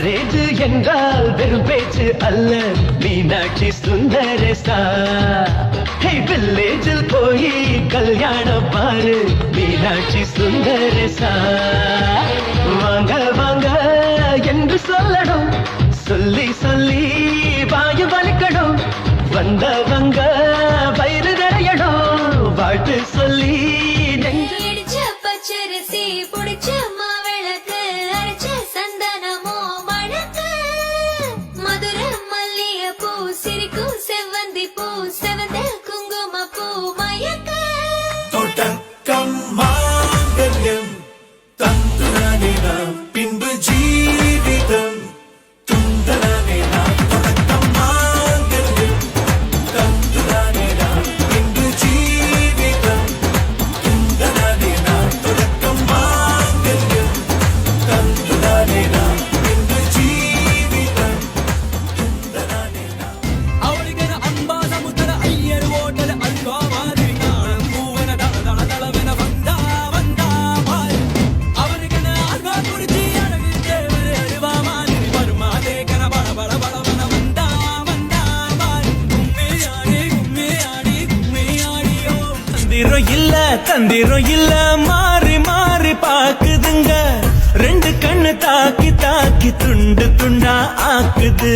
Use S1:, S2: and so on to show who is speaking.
S1: Marriage என்றால் வெறும் பேச்சு அல்ல, மீனாட்சி சுந்தரேசா. வில்லேஜில் போய் கல்யாணம் பாரு, மீனாட்சி சுந்தரேசா. வாங்க வாங்க என்று சொல்லணும், சொல்லி சொல்லி வாயு வலிக்கணும். வந்தவங்க வயிறு நிறையணும், வாழ்த்து சொல்லி
S2: இடிச்ச பச்சரிசி புடிச்ச மாவிளக்கு அரைச்ச சந்தனமோ மணக்கு. மதுர மல்லிய பூ சிரிக்கும் செவ்வந்தி பூ செவந்த குங்கும பூ மயக்க.
S3: தொடக்கம் மாங்கல்யம் தந்துனானே நாம் பின்பு ஜீவிதம் துந்தனானே நாம். தொடக்கம் மாங்கல்யம் தந்துனானே நாம் பின்பு ஜீவிதம் துந்தனானே நாம். தொடக்கம் மாங்கல்யம் தந்துனானே நாம் பின்பு ஜீவிதம் துந்தனானே நாம்.
S4: ಅವಳಿಗನ ಅಂಬಾ ಸಮುದ್ರ ಅಯ್ಯರು ಓಟದ ಅಲ್ವಾ ಮಾದರಿ ನಾಣಂ ಹೂವನ ದಳ ದಳವೆನ ಬಂದ ಬಂದ ಮಾರಿ. ಅವರಿಗನ ಅಲ್ವಾ ಕುರಿತಿ ಅಡಗಿ ದೇವರೇ ಅರಿವಾ ಮಾದರಿ ಪರಮಾದೇಕನ ಬಳ ಬಳ ಬಳವನ ಬಂದ ಬಂದ ಮಾರಿ. கும்மியாடியோ தந்திரம் இல்ல மாறி மாறி பாக்குதுங்க. ரெண்டு கண்ணு தாக்கி தாக்கி துண்டு துண்டா ஆக்குது.